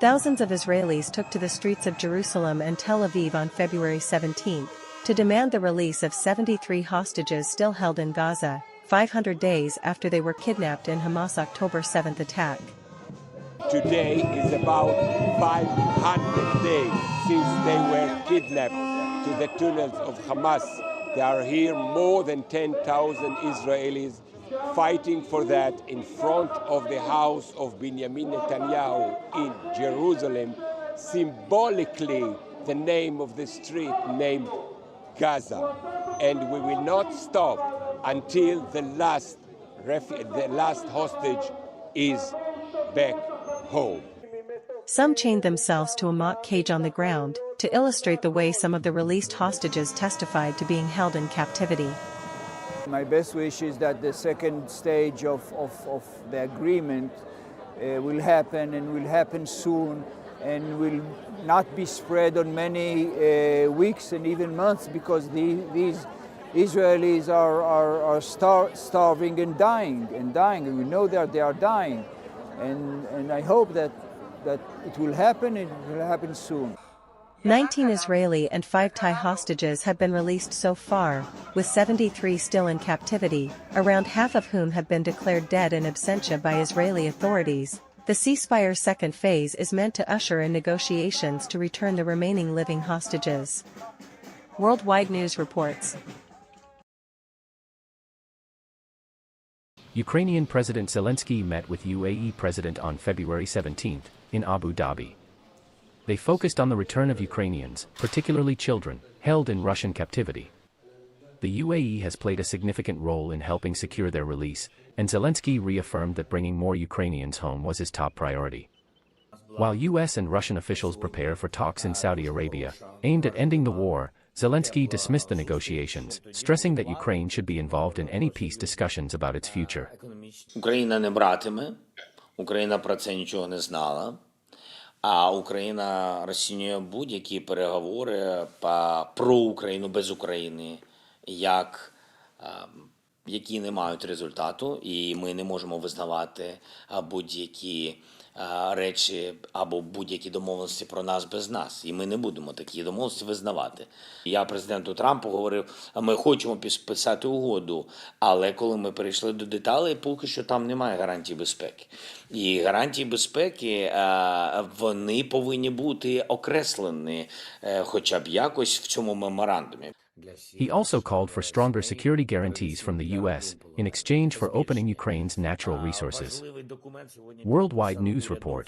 Thousands of Israelis took to the streets of Jerusalem and Tel Aviv on February 17 to demand the release of 73 hostages still held in Gaza, 500 days after they were kidnapped in Hamas' October 7 attack. Today is about 500 days since they were kidnapped to the tunnels of Hamas. There are here more than 10,000 Israelis fighting for that in front of the house of Benjamin Netanyahu in Jerusalem, symbolically the name of the street named Gaza. And we will not stop until the last hostage is back home. Some chained themselves to a mock cage on the ground, to illustrate the way some of the released hostages testified to being held in captivity. My best wish is that the second stage of the agreement will happen and will happen soon and will not be spread on many weeks and even months, because these Israelis are starving and dying, and we know that they are dying. And I hope that it will happen, and it will happen soon. 19 Israeli and 5 Thai hostages have been released so far, with 73 still in captivity, around half of whom have been declared dead in absentia by Israeli authorities. The ceasefire's second phase is meant to usher in negotiations to return the remaining living hostages. Worldwide News reports. Ukrainian President Zelenskyy met with UAE President on February 17 in Abu Dhabi. They focused on the return of Ukrainians, particularly children, held in Russian captivity. The UAE has played a significant role in helping secure their release, and Zelenskyy reaffirmed that bringing more Ukrainians home was his top priority. While U.S. and Russian officials prepare for talks in Saudi Arabia, aimed at ending the war, Zelenskyy dismissed the negotiations, stressing that Ukraine should be involved in any peace discussions about its future. Україна не братиме, Україна про це нічого не знала, а Україна розцінює будь-які переговори про Україну без України як які не мають результату, і ми не можемо визнавати будь-які речі або будь-які домовленості про нас без нас. І ми не будемо такі домовленості визнавати. Я президенту Трампу говорив, ми хочемо підписати угоду, але коли ми перейшли до деталей, поки що там немає гарантій безпеки. І гарантії безпеки, вони повинні бути окреслені хоча б якось в цьому меморандумі. He also called for stronger security guarantees from the U.S. in exchange for opening Ukraine's natural resources. Worldwide News report.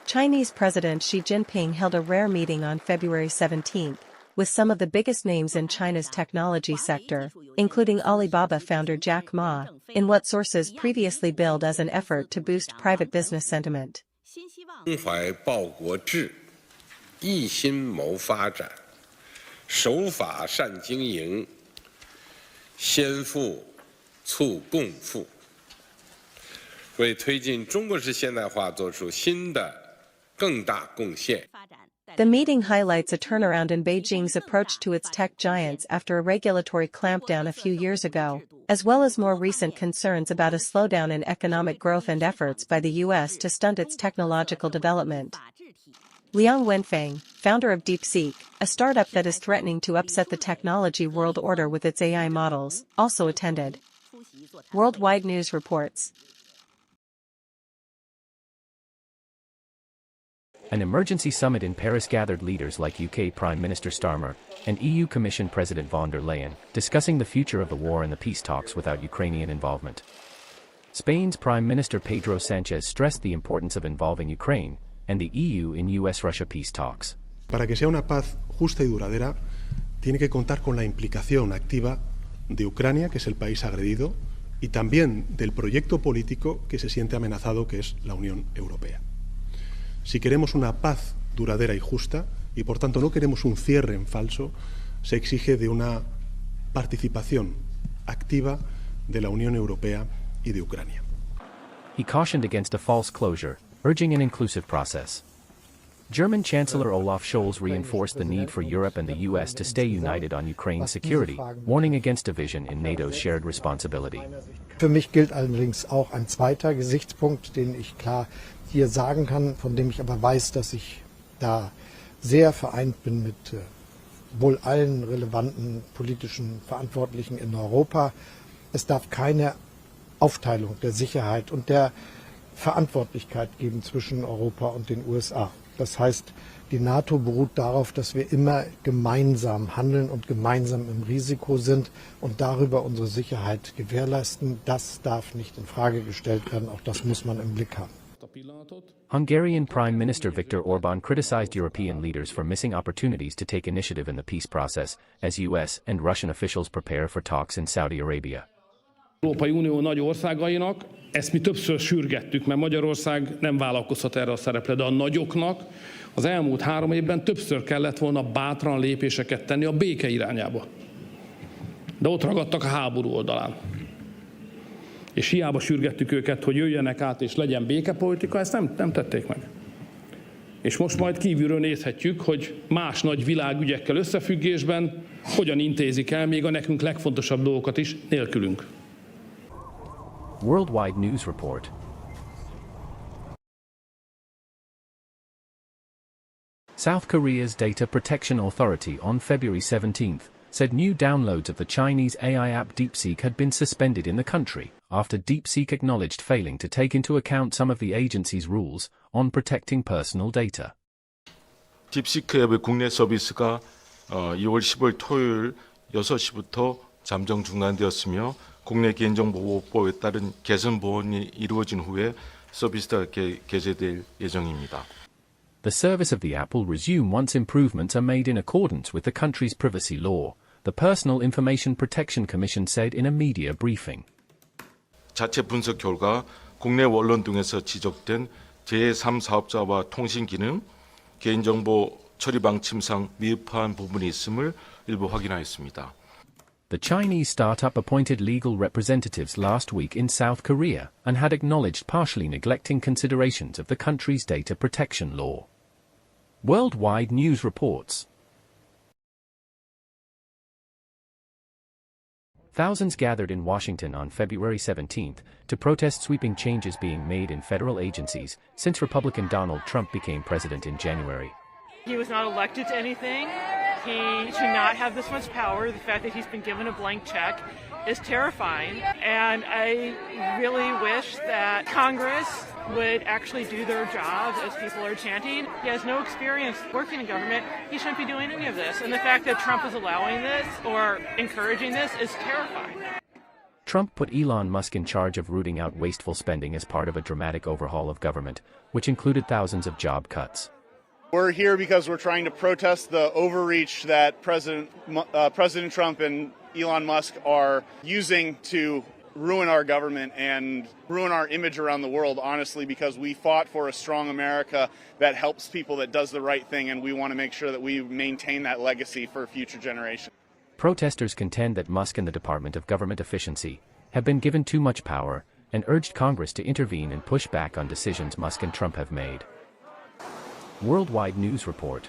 Chinese President Xi Jinping held a rare meeting on February 17 with some of the biggest names in China's technology sector, including Alibaba founder Jack Ma, in what sources previously billed as an effort to boost private business sentiment. 胸怀报国志，一心谋发展，守法善经营，先富促共富，为推进中国式现代化做出新的更大贡献。 The meeting highlights a turnaround in Beijing's approach to its tech giants after a regulatory clampdown a few years ago, as well as more recent concerns about a slowdown in economic growth and efforts by the U.S. to stunt its technological development. Liang Wenfeng, founder of DeepSeek, a startup that is threatening to upset the technology world order with its AI models, also attended. Worldwide News reports. An emergency summit in Paris gathered leaders like UK Prime Minister Starmer and EU Commission President von der Leyen, discussing the future of the war and the peace talks without Ukrainian involvement. Spain's Prime Minister Pedro Sánchez stressed the importance of involving Ukraine and the EU in U.S. Russia peace talks. Para que sea una paz justa y duradera, tiene que contar con la implicación activa de Ucrania, que es el país agredido, y también del proyecto político que se siente amenazado, que es la Unión Europea. Si queremos una paz duradera y justa, y por tanto no queremos un cierre en falso, se exige de una participación activa de la Unión Europea y de Ucrania. He cautioned against a false closure, urging an inclusive process. German Chancellor Olaf Scholz reinforced the need for Europe and the U.S. to stay united on Ukraine's security, warning against division in NATO's shared responsibility. Für mich gilt allerdings auch ein zweiter Gesichtspunkt, den ich klar hier sagen kann, von dem ich aber weiß, dass ich da sehr vereint bin mit wohl allen relevanten politischen Verantwortlichen in Europa. Es darf keine Aufteilung der Sicherheit und der Verantwortlichkeit geben zwischen Europa und den USA. Das heißt, die NATO beruht darauf, dass wir immer gemeinsam handeln und gemeinsam im Risiko sind und darüber unsere Sicherheit gewährleisten. Das darf nicht in Frage gestellt werden. Auch das muss man im Blick haben. Hungarian Prime Minister Viktor Orban criticized European leaders for missing opportunities to take initiative in the peace process, as U.S. and Russian officials prepare for talks in Saudi Arabia. Európai Unió nagy országainak, ezt mi többször sürgettük, mert Magyarország nem vállalkozhat erre a szerepre, de a nagyoknak az elmúlt 3 évben többször kellett volna bátran lépéseket tenni a béke irányába. De ott ragadtak a háború oldalán. És hiába sürgettük őket, hogy jöjjenek át és legyen békepolitika, ezt nem tették meg. És most majd kívülről nézhetjük, hogy más nagy világügyekkel összefüggésben hogyan intézik el még a nekünk legfontosabb dolgokat is nélkülünk. Worldwide News Report. South Korea's Data Protection Authority on February 17th said new downloads of the Chinese AI app DeepSeek had been suspended in the country after DeepSeek acknowledged failing to take into account some of the agency's rules on protecting personal data. 딥시크 앱의 국내 서비스가 2월 15일 토요일 6시부터 잠정 중단되었으며 국내 개인정보보호법에 따른 개선 보완이 이루어진 후에 서비스가 개재될 예정입니다. The service of the app will resume once improvements are made in accordance with the country's privacy law, the Personal Information Protection Commission said in a media briefing. 자체 분석 결과 국내 언론 등에서 지적된 제3 사업자와 통신 기능, 개인정보 처리 방침상 미흡한 부분이 있음을 일부 확인하였습니다. The Chinese startup appointed legal representatives last week in South Korea and had acknowledged partially neglecting considerations of the country's data protection law. Worldwide News reports. Thousands gathered in Washington on February 17th to protest sweeping changes being made in federal agencies since Republican Donald Trump became president in January. He was not elected to anything. He should not have this much power. The fact that he's been given a blank check is terrifying. And I really wish that Congress would actually do their job as people are chanting. He has no experience working in government. He shouldn't be doing any of this. And the fact that Trump is allowing this or encouraging this is terrifying. Trump put Elon Musk in charge of rooting out wasteful spending as part of a dramatic overhaul of government, which included thousands of job cuts. We're here because we're trying to protest the overreach that President Trump and Elon Musk are using to ruin our government and ruin our image around the world, honestly, because we fought for a strong America that helps people, that does the right thing, and we want to make sure that we maintain that legacy for future generations. Protesters contend that Musk and the Department of Government Efficiency have been given too much power and urged Congress to intervene and push back on decisions Musk and Trump have made. Worldwide News Report.